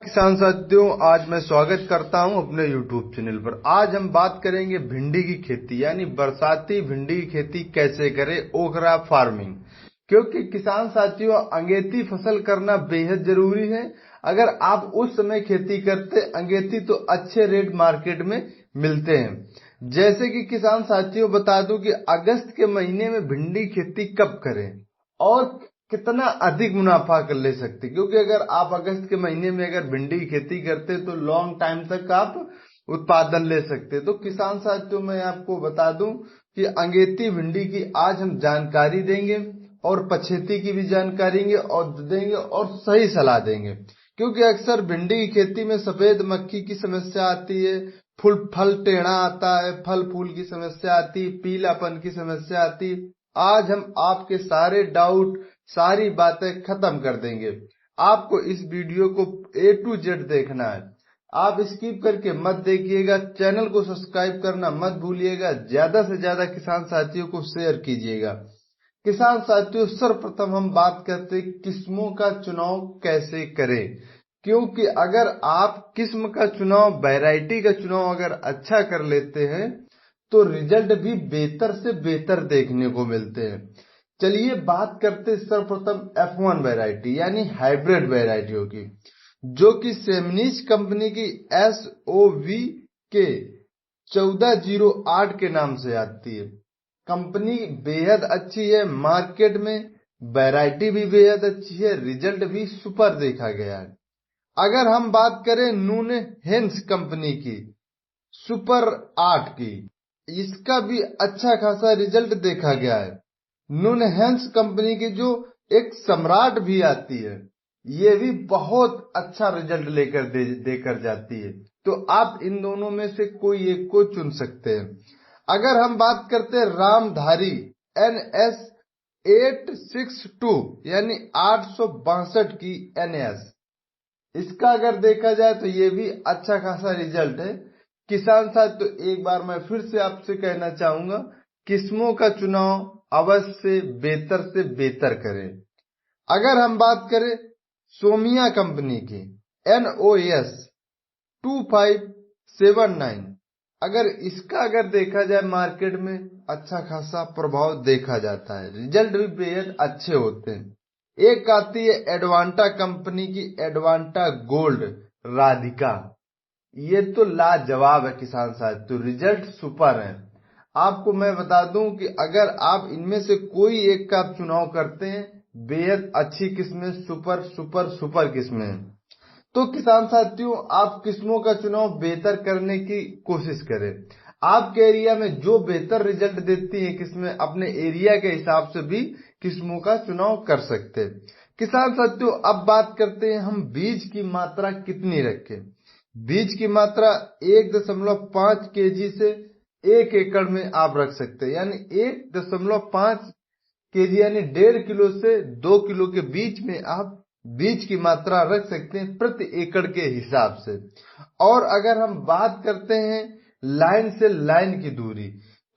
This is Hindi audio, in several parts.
किसान साथियों, आज मैं स्वागत करता हूं अपने YouTube चैनल पर। आज हम बात करेंगे भिंडी की खेती यानी बरसाती भिंडी की खेती कैसे करें, ओखरा फार्मिंग। क्योंकि किसान साथियों, अगेती फसल करना बेहद जरूरी है। अगर आप उस समय खेती करते अगेती तो अच्छे रेट मार्केट में मिलते हैं। जैसे कि किसान साथियों बता दूं कि अगस्त के महीने में भिंडी खेती कब करें और कितना अधिक मुनाफा कर ले सकते, क्योंकि अगर आप अगस्त के महीने में अगर भिंडी की खेती करते तो लॉन्ग टाइम तक आप उत्पादन ले सकते। तो किसान साथियों, मैं आपको बता दूं कि अगेती भिंडी की आज हम जानकारी देंगे और पछेती की भी जानकारी देंगे और सही सलाह देंगे। क्योंकि अक्सर भिंडी की खेती में सफेद मक्खी की समस्या आती है, फल टेढ़ा आता है, फल फूल की समस्या आती है, पीलापन की समस्या आती है। आज हम आपके सारे डाउट, सारी बातें खत्म कर देंगे। आपको इस वीडियो को A to Z देखना है, आप स्किप करके मत देखिएगा। चैनल को सब्सक्राइब करना मत भूलिएगा। ज्यादा से ज्यादा किसान साथियों को शेयर कीजिएगा। किसान साथियों, सर्वप्रथम हम बात करते हैं किस्मों का चुनाव कैसे करें। क्योंकि अगर आप किस्म का चुनाव, वैरायटी का चुनाव अगर अच्छा कर लेते हैं तो रिजल्ट भी बेहतर से बेहतर देखने को मिलते हैं। चलिए बात करते सर्वप्रथम F1 वैरायटी यानी हाइब्रिड वैरायटियों की, जो कि सेमनीज कंपनी की SOV के 1408 के नाम से आती है। कंपनी बेहद अच्छी है, मार्केट में वैरायटी भी बेहद अच्छी है, रिजल्ट भी सुपर देखा गया है। अगर हम बात करें नून हेंस कंपनी की सुपर 8 की, इसका भी अच्छा खासा रिजल्ट देखा गया है। नून हेंस कंपनी की जो एक सम्राट भी आती है, ये भी बहुत अच्छा रिजल्ट देकर जाती है। तो आप इन दोनों में से कोई एक को चुन सकते हैं। अगर हम बात करते हैं रामधारी NS 862 यानी 862 की NS, इसका अगर देखा जाए तो ये भी अच्छा खासा रिजल्ट है। किसान साथ तो एक बार मैं फिर से आपसे कहना चाहूंगा, किस्मों का चुनाव अवश्य से बेहतर करें। अगर हम बात करें सोमिया कंपनी की NOS 2579, अगर इसका अगर देखा जाए मार्केट में अच्छा खासा प्रभाव देखा जाता है, रिजल्ट भी बेहद अच्छे होते हैं। एक आती है एडवांटा कंपनी की एडवांटा गोल्ड राधिका, ये तो लाजवाब है किसान साथ, तो रिजल्ट सुपर है। आपको मैं बता दूं कि अगर आप इनमें से कोई एक का आप चुनाव करते हैं, बेहद अच्छी किस्में, सुपर सुपर सुपर किस्में हैं। तो किसान साथियों, आप किस्मों का चुनाव बेहतर करने की कोशिश करें। आपके एरिया में जो बेहतर रिजल्ट देती है किस्में, अपने एरिया के हिसाब से भी किस्मों का चुनाव कर सकते हैं। किसान साथियों, अब बात करते हैं हम बीज की मात्रा कितनी रखें। बीज की मात्रा 1.5 kg से 1 एकड़ में आप रख सकते हैं, यानी 1.5 kg यानी 1.5 किलो से 2 किलो के बीच में आप बीज की मात्रा रख सकते हैं प्रति एकड़ के हिसाब से। और अगर हम बात करते हैं लाइन से लाइन की दूरी,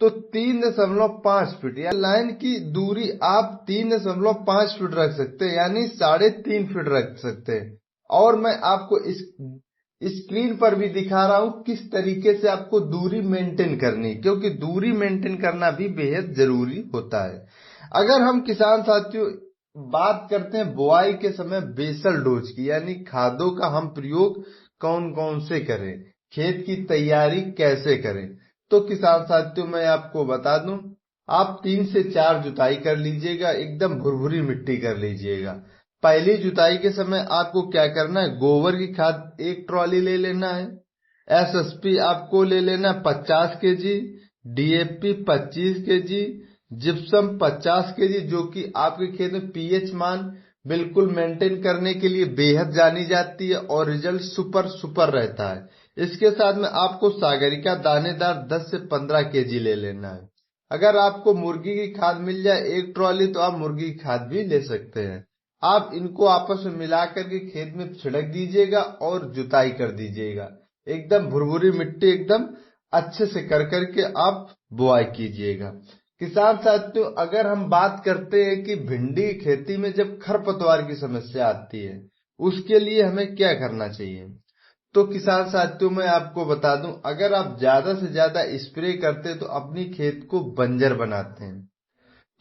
तो 3.5 फीट या लाइन की दूरी आप 3.5 फीट रख सकते हैं, यानी 3.5 फीट रख सकते हैं। और मैं आपको इस स्क्रीन पर भी दिखा रहा हूं किस तरीके से आपको दूरी मेंटेन करनी, क्योंकि दूरी मेंटेन करना भी बेहद जरूरी होता है। अगर हम किसान साथियों बात करते हैं बुआई के समय बेसल डोज की, यानी खादों का हम प्रयोग कौन कौन से करें, खेत की तैयारी कैसे करें, तो किसान साथियों मैं आपको बता दूं, आप 3 से 4 जुताई कर लीजिएगा, एकदम भुरभुरी मिट्टी कर लीजिएगा। पहली जुताई के समय आपको क्या करना है, गोबर की खाद 1 ट्रॉली ले लेना है, SSP आपको ले लेना 50 kg, DAP 25 kg, gypsum 50 kg, जो कि आपके खेत में pH मान बिल्कुल मेंटेन करने के लिए बेहद जानी जाती है और रिजल्ट सुपर सुपर रहता है। इसके साथ में आपको सागरिका दानेदार 10 से 15 kg ले लेना है। अगर आपको मुर्गी की खाद मिल जाए 1 ट्रॉली, तो आप मुर्गी की खाद भी ले सकते हैं। आप इनको आपस में मिलाकर के खेत में छिड़क दीजिएगा और जुताई कर दीजिएगा, एकदम भुरभुरी मिट्टी एकदम अच्छे से कर करके आप बुआई कीजिएगा। किसान साथियों, अगर हम बात करते हैं कि भिंडी खेती में जब खरपतवार की समस्या आती है, उसके लिए हमें क्या करना चाहिए। तो किसान साथियों मैं आपको बता दूं, अगर आप ज्यादा से ज्यादा स्प्रे करते तो अपनी खेत को बंजर बनाते हैं।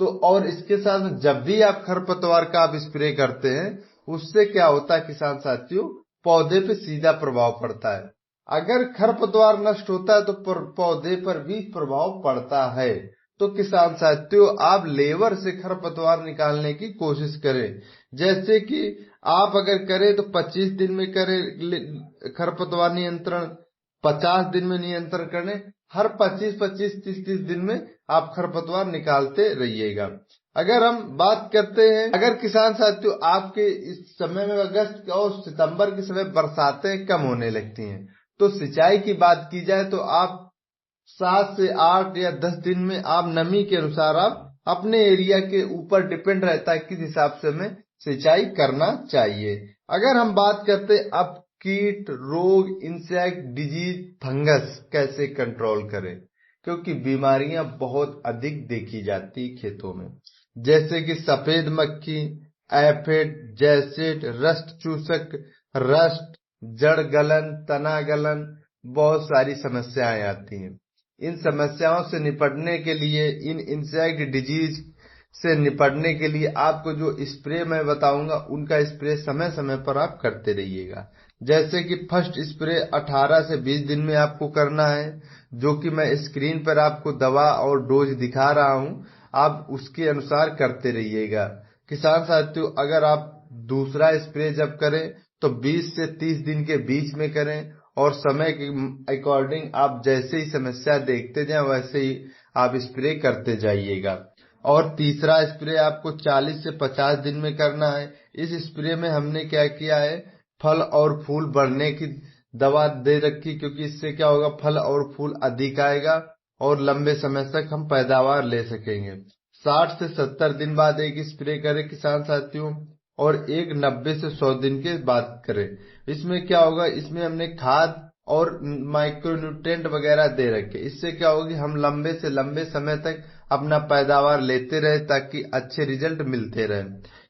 तो और इसके साथ में जब भी आप खरपतवार का आप स्प्रे करते हैं, उससे क्या होता है किसान साथियों, पौधे पे सीधा प्रभाव पड़ता है। अगर खरपतवार नष्ट होता है तो पौधे पर भी प्रभाव पड़ता है। तो किसान साथियों आप लेबर से खरपतवार निकालने की कोशिश करें। जैसे कि आप अगर करें तो 25 दिन में करें खरपतवार नियंत्रण, 50 दिन में नियंत्रण करें। हर 25-25, 30-30 दिन में आप खरपतवार निकालते रहिएगा। अगर हम बात करते हैं, अगर किसान साथियों आपके इस समय में अगस्त और सितंबर के समय बरसातें कम होने लगती हैं, तो सिंचाई की बात की जाए तो आप 7 से 8 या 10 दिन में आप नमी के अनुसार आप अपने एरिया के ऊपर डिपेंड रहता है किस हिसाब से हमें सिंचाई करना चाहिए। अगर हम बात करते अब कीट रोग, इंसेक्ट डिजीज, फंगस कैसे कंट्रोल करें, क्योंकि बीमारियां बहुत अधिक देखी जाती खेतों में, जैसे कि सफेद मक्खी, एफिड, जैसिड, रस्ट चूसक, रस्ट, जड़ गलन, तना गलन, बहुत सारी समस्याएं आती हैं। इन समस्याओं से निपटने के लिए, इन इंसेक्ट डिजीज से निपटने के लिए आपको जो स्प्रे मैं बताऊंगा उनका स्प्रे समय समय पर आप करते रहिएगा। जैसे कि फर्स्ट स्प्रे 18 से 20 दिन में आपको करना है, जो कि मैं स्क्रीन पर आपको दवा और डोज दिखा रहा हूं, आप उसके अनुसार करते रहिएगा। किसान साथियों अगर आप दूसरा स्प्रे जब करें तो 20 से 30 दिन के बीच में करें, और समय के अकॉर्डिंग आप जैसे ही समस्या देखते जाएं वैसे ही आप स्प्रे करते जाइएगा। और तीसरा स्प्रे आपको 40 से 50 दिन में करना है। इस स्प्रे में हमने क्या किया है, फल और फूल बढ़ने की दवा दे रखी, क्योंकि इससे क्या होगा, फल और फूल अधिक आएगा और लंबे समय तक हम पैदावार ले सकेंगे। 60 से 70 दिन बाद एक स्प्रे करें किसान साथियों, और एक 90 से 100 दिन के बाद करें। इसमें क्या होगा, इसमें हमने खाद और माइक्रोन्यूट्रिएंट वगैरह दे रखे। इससे क्या होगी, हम लंबे से लंबे समय तक अपना पैदावार लेते रहे ताकि अच्छे रिजल्ट मिलते रहे।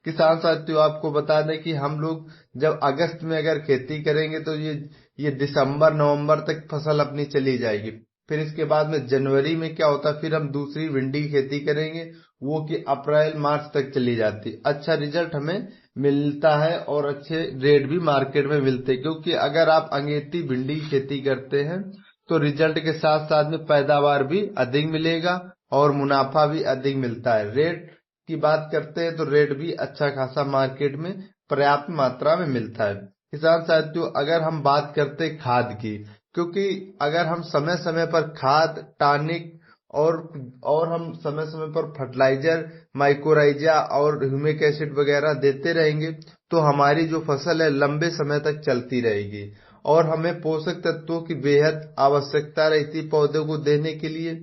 किसान साथियों आपको बता दें कि हम लोग जब अगस्त में अगर खेती करेंगे तो ये दिसंबर नवंबर तक फसल अपनी चली जाएगी। फिर इसके बाद में जनवरी में क्या होता है, फिर हम दूसरी भिंडी की खेती करेंगे, वो कि अप्रैल मार्च तक चली जाती। अच्छा रिजल्ट हमें मिलता है और अच्छे रेट भी मार्केट में मिलते हैं, क्योंकि अगर आप अंगेती भिंडी की खेती करते हैं तो रिजल्ट के साथ साथ में पैदावार भी अधिक मिलेगा और मुनाफा भी अधिक मिलता है। रेट की बात करते हैं तो रेट भी अच्छा खासा मार्केट में पर्याप्त मात्रा में मिलता है। किसान साथियों अगर हम बात करते हैं खाद की, क्योंकि अगर हम समय समय पर खाद, टॉनिक और हम समय समय पर फर्टिलाइजर, माइक्रोराइजा और ह्यूमिक एसिड वगैरह देते रहेंगे तो हमारी जो फसल है लंबे समय तक चलती रहेगी। और हमें पोषक तत्वों की बेहद आवश्यकता रहती है पौधों को देने के लिए।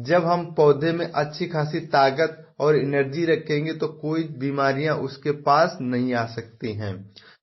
जब हम पौधे में अच्छी खासी ताकत और एनर्जी रखेंगे तो कोई बीमारियां उसके पास नहीं आ सकती हैं।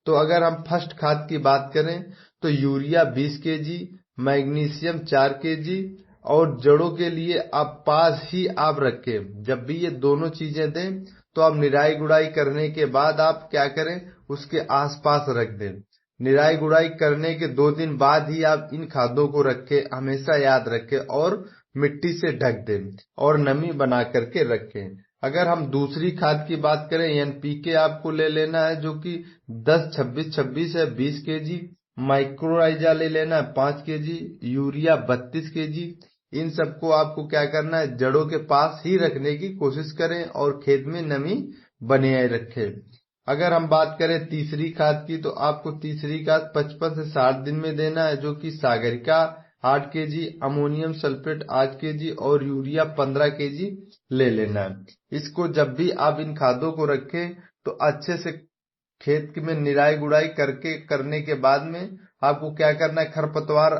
तो अगर हम फर्स्ट खाद की बात करें तो यूरिया 20 केजी, मैग्नीशियम 4 केजी, और जड़ों के लिए आप पास ही आप रखें। जब भी ये दोनों चीजें दें तो आप निराई गुड़ाई करने के बाद आप क्या करें, उसके आसपास रख दें। निराई गुड़ाई करने के 2 दिन बाद ही आप इन खादों को रखें, हमेशा याद रखें, और मिट्टी से ढक दें और नमी बना करके रखें। अगर हम दूसरी खाद की बात करें, एनपीके आपको ले लेना है, जो कि 10-26-26 है 20 केजी, माइक्रोराइजा ले लेना है 5 केजी, यूरिया 32 केजी। इन सबको आपको क्या करना है, जड़ों के पास ही रखने की कोशिश करें और खेत में नमी बनाए रखें। अगर हम बात करें तीसरी खाद की, तो आपको तीसरी खाद 55 से 60 दिन में देना है, जो कि Sagarika 8 KG, ammonium sulphate 8 KG और यूरिया 15 केजी ले लेना है। इसको जब भी आप इन खादों को रखें तो अच्छे से खेत में निराई गुड़ाई करने के बाद में आपको क्या करना है, खरपतवार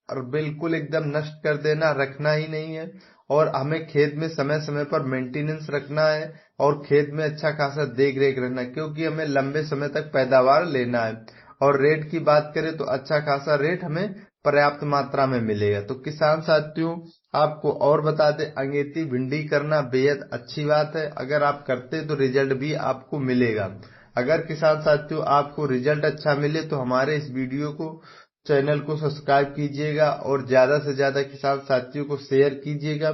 और बिल्कुल एकदम नष्ट कर देना, रखना ही नहीं है। और हमें खेत में समय समय पर मेंटेनेंस रखना है और खेत में अच्छा खासा देख रेख रखना है, क्योंकि हमें लंबे समय तक पैदावार लेना है। और रेट की बात करें तो अच्छा खासा रेट हमें पर्याप्त मात्रा में मिलेगा। तो किसान साथियों आपको और बता दें, अंगेती भिंडी करना बेहद अच्छी बात है। अगर आप करते तो रिजल्ट भी आपको मिलेगा। अगर किसान साथियों आपको रिजल्ट अच्छा मिले तो हमारे इस वीडियो को चैनल को सब्सक्राइब कीजिएगा और ज्यादा से ज्यादा किसान साथियों को शेयर कीजिएगा।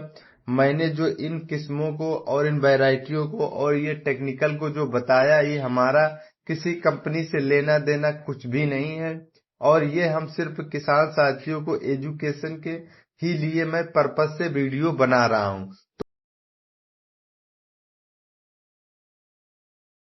मैंने जो इन किस्मों को और इन वैरायटियों को और ये टेक्निकल को जो बताया, ये हमारा किसी कंपनी से लेना देना कुछ भी नहीं है, और ये हम सिर्फ किसान साथियों को एजुकेशन के ही लिए मैं पर्पस से वीडियो बना रहा हूँ।